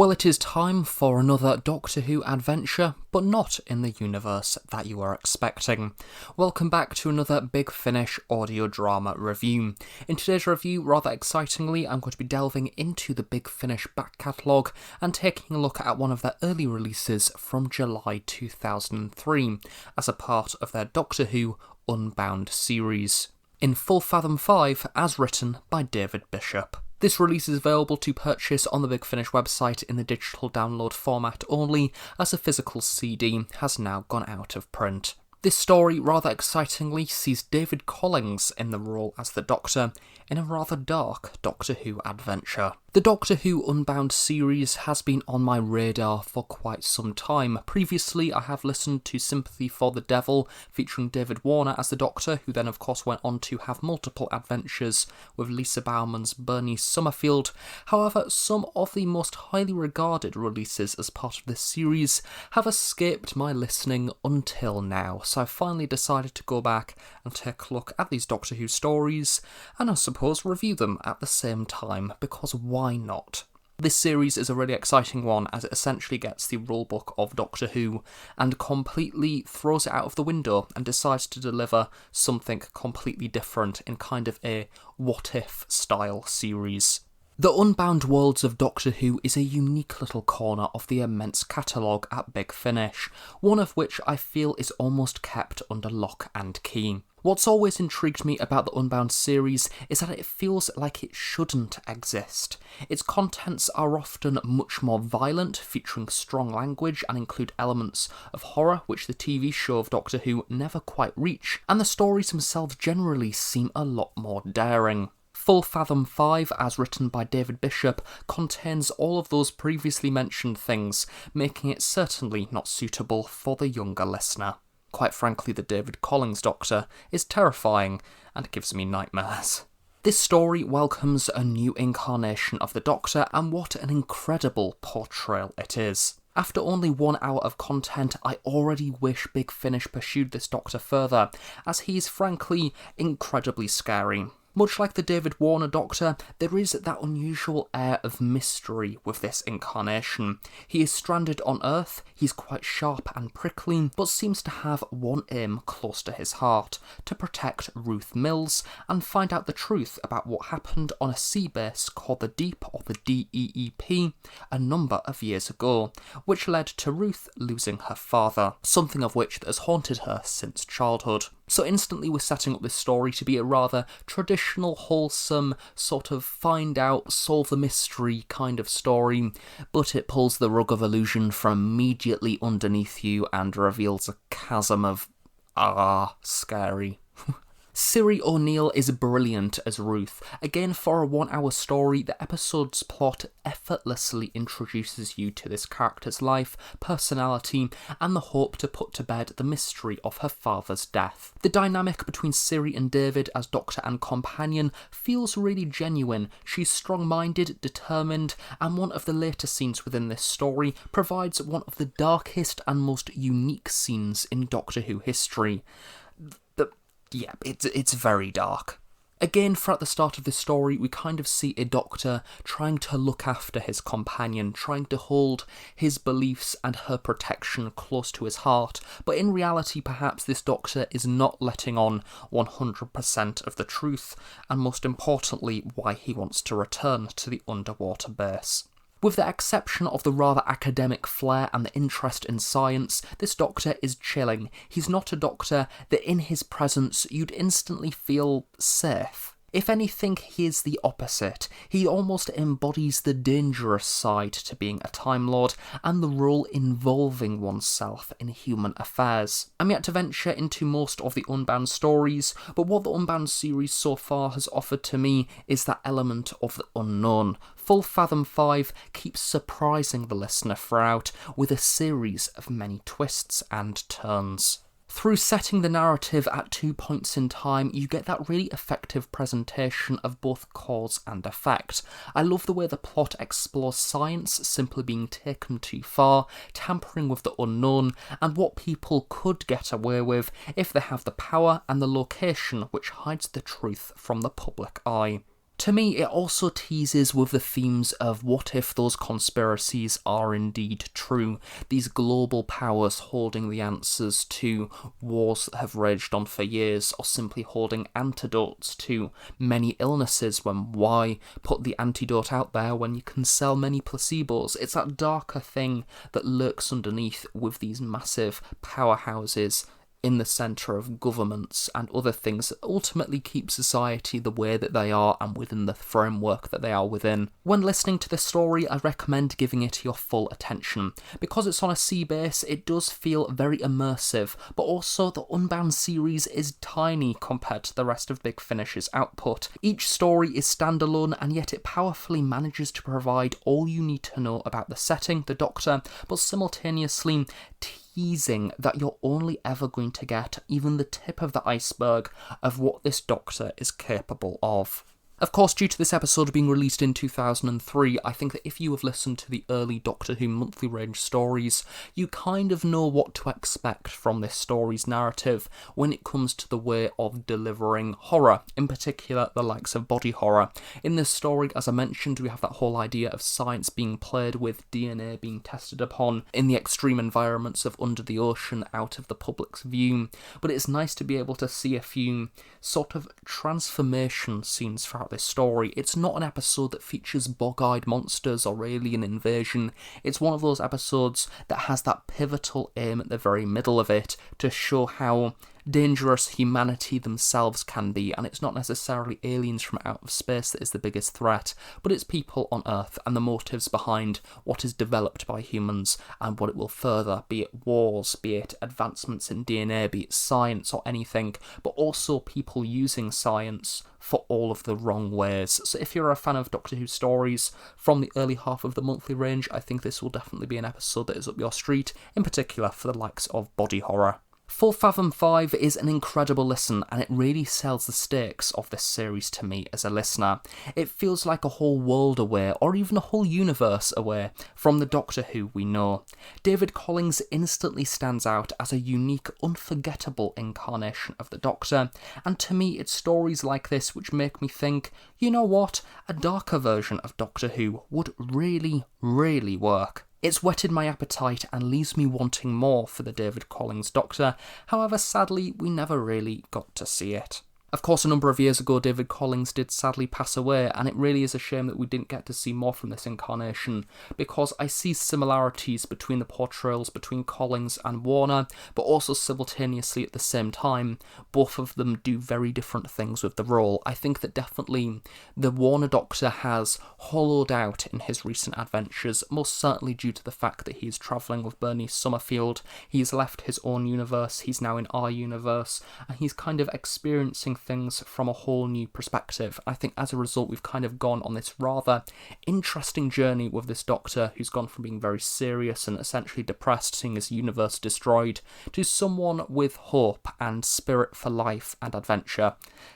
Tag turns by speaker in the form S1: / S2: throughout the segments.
S1: Well, it is time for another Doctor Who adventure, but not in the universe that you were expecting. Welcome back to another Big Finish audio drama review. In today's review, rather excitingly, I'm going to be delving into the Big Finish back catalogue and taking a look at one of their early releases from July 2003, as a part of their Doctor Who Unbound series. In Full Fathom 5, as written by David Bishop. This release is available to purchase on the Big Finish website in the digital download format only, as a physical CD has now gone out of print. This story, rather excitingly, sees David Collings in the role as the Doctor in a rather dark Doctor Who adventure. The Doctor Who Unbound series has been on my radar for quite some time. Previously, I have listened to Sympathy for the Devil, featuring David Warner as the Doctor, who then of course went on to have multiple adventures with Lisa Bowerman's Bernie Summerfield. However, some of the most highly regarded releases as part of this series have escaped my listening until now, so I finally decided to go back and take a look at these Doctor Who stories, and I suppose review them at the same time, because why not? This series is a really exciting one, as it essentially gets the rulebook of Doctor Who and completely throws it out of the window and decides to deliver something completely different in kind of a what-if style series. The Unbound Worlds of Doctor Who is a unique little corner of the immense catalogue at Big Finish, one of which I feel is almost kept under lock and key. What's always intrigued me about the Unbound series is that it feels like it shouldn't exist. Its contents are often much more violent, featuring strong language and include elements of horror which the TV show of Doctor Who never quite reach, and the stories themselves generally seem a lot more daring. Full Fathom 5, as written by David Bishop, contains all of those previously mentioned things, making it certainly not suitable for the younger listener. Quite frankly, the David Collings Doctor is terrifying and gives me nightmares. This story welcomes a new incarnation of the Doctor, and what an incredible portrayal it is. After only 1 hour of content, I already wish Big Finish pursued this Doctor further, as he is frankly incredibly scary. Much like the David Warner Doctor, there is that unusual air of mystery with this incarnation. He is stranded on Earth, he's quite sharp and prickly, but seems to have one aim close to his heart: to protect Ruth Mills and find out the truth about what happened on a sea base called the Deep, or the DEEP, a number of years ago, which led to Ruth losing her father, something of which has haunted her since childhood. So instantly we're setting up this story to be a rather traditional, wholesome, sort of find out, solve the mystery kind of story, but it pulls the rug of illusion from immediately underneath you and reveals a chasm of, scary. Ciri O'Neill is brilliant as Ruth. Again, for a 1 hour story, the episode's plot effortlessly introduces you to this character's life, personality, and the hope to put to bed the mystery of her father's death. The dynamic between Ciri and David as Doctor and companion feels really genuine. She's strong-minded, determined, and one of the later scenes within this story provides one of the darkest and most unique scenes in Doctor Who history. Yeah, it's very dark. Again, throughout the start of this story, we kind of see a Doctor trying to look after his companion, trying to hold his beliefs and her protection close to his heart, but in reality, perhaps this Doctor is not letting on 100% of the truth, and most importantly, why he wants to return to the underwater base. With the exception of the rather academic flair and the interest in science, this Doctor is chilling. He's not a Doctor that in his presence you'd instantly feel safe. If anything, he is the opposite. He almost embodies the dangerous side to being a Time Lord and the role involving oneself in human affairs. I'm yet to venture into most of the Unbound stories, but what the Unbound series so far has offered to me is that element of the unknown. Full Fathom 5 keeps surprising the listener throughout with a series of many twists and turns. Through setting the narrative at 2 points in time, you get that really effective presentation of both cause and effect. I love the way the plot explores science simply being taken too far, tampering with the unknown, and what people could get away with if they have the power and the location which hides the truth from the public eye. To me, it also teases with the themes of what if those conspiracies are indeed true, these global powers holding the answers to wars that have raged on for years, or simply holding antidotes to many illnesses, when why put the antidote out there when you can sell many placebos? It's that darker thing that lurks underneath with these massive powerhouses in the centre of governments and other things that ultimately keep society the way that they are and within the framework that they are within. When listening to this story, I recommend giving it your full attention. Because it's on a sea base, it does feel very immersive, but also the Unbound series is tiny compared to the rest of Big Finish's output. Each story is standalone, and yet it powerfully manages to provide all you need to know about the setting, the Doctor, but simultaneously teasing that you're only ever going to get even the tip of the iceberg of what this Doctor is capable of. Of course, due to this episode being released in 2003, I think that if you have listened to the early Doctor Who monthly range stories, you kind of know what to expect from this story's narrative when it comes to the way of delivering horror, in particular the likes of body horror. In this story, as I mentioned, we have that whole idea of science being played with, DNA being tested upon in the extreme environments of under the ocean, out of the public's view, but it's nice to be able to see a few sort of transformation scenes throughout this story. It's not an episode that features bog-eyed monsters or alien invasion. It's one of those episodes that has that pivotal aim at the very middle of it to show how dangerous humanity themselves can be, and it's not necessarily aliens from out of space that is the biggest threat, but it's people on Earth and the motives behind what is developed by humans and what it will further, be it wars, be it advancements in DNA, be it science or anything, but also people using science for all of the wrong ways. So if you're a fan of Doctor Who stories from the early half of the monthly range, I think this will definitely be an episode that is up your street, in particular for the likes of body horror. Full Fathom 5 is an incredible listen, and it really sells the stakes of this series to me as a listener. It feels like a whole world away, or even a whole universe away, from the Doctor Who we know. David Collings instantly stands out as a unique, unforgettable incarnation of the Doctor, and to me it's stories like this which make me think, you know what, a darker version of Doctor Who would really, really work. It's whetted my appetite and leaves me wanting more for the David Collings Doctor, however sadly we never really got to see it. Of course, a number of years ago, David Collings did sadly pass away, and it really is a shame that we didn't get to see more from this incarnation, because I see similarities between the portrayals between Collings and Warner, but also simultaneously at the same time, both of them do very different things with the role. I think that definitely the Warner Doctor has hollowed out in his recent adventures, most certainly due to the fact that he's travelling with Bernice Summerfield. He's left his own universe, he's now in our universe, and he's kind of experiencing things from a whole new perspective. I think as a result we've kind of gone on this rather interesting journey with this Doctor who's gone from being very serious and essentially depressed, seeing his universe destroyed, to someone with hope and spirit for life and adventure.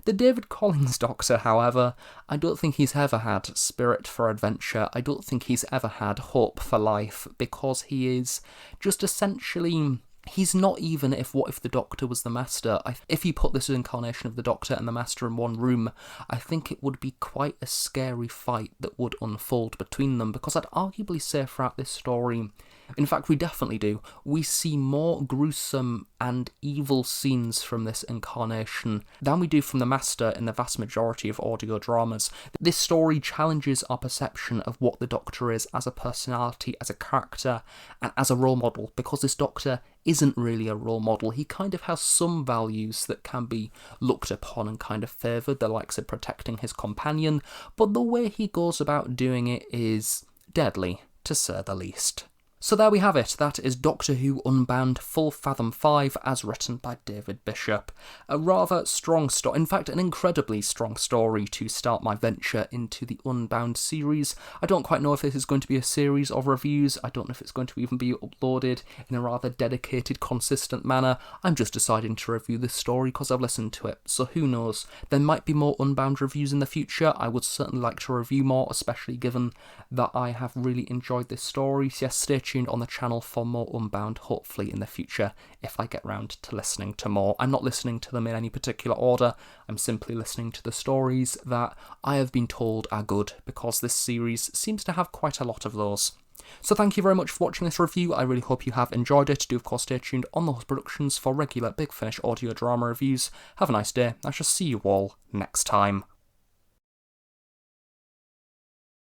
S1: The David Collings Doctor, however, I don't think he's ever had spirit for adventure. I don't think he's ever had hope for life, because he is just essentially... He's not even what if the Doctor was the Master. If you put this incarnation of the Doctor and the Master in one room, I think it would be quite a scary fight that would unfold between them, because I'd arguably say throughout this story, in fact we definitely do, we see more gruesome and evil scenes from this incarnation than we do from the Master in the vast majority of audio dramas. This story challenges our perception of what the Doctor is as a personality, as a character, and as a role model, because this Doctor isn't really a role model. He kind of has some values that can be looked upon and kind of favoured, the likes of protecting his companion, but the way he goes about doing it is deadly, to say the least. So there we have it, that is Doctor Who Unbound Full Fathom 5 as written by David Bishop. A rather strong story, in fact an incredibly strong story to start my venture into the Unbound series. I don't quite know if this is going to be a series of reviews, I don't know if it's going to even be uploaded in a rather dedicated, consistent manner. I'm just deciding to review this story because I've listened to it, so who knows. There might be more Unbound reviews in the future. I would certainly like to review more, especially given that I have really enjoyed this story. So yes, stay tuned tuned on the channel for more Unbound, hopefully in the future, if I get round to listening to more. I'm not listening to them in any particular order, I'm simply listening to the stories that I have been told are good, because this series seems to have quite a lot of those. So thank you very much for watching this review. I really hope you have enjoyed it. Do of course stay tuned on The Host Productions for regular Big Finish audio drama reviews. Have a nice day. I shall see you all next time.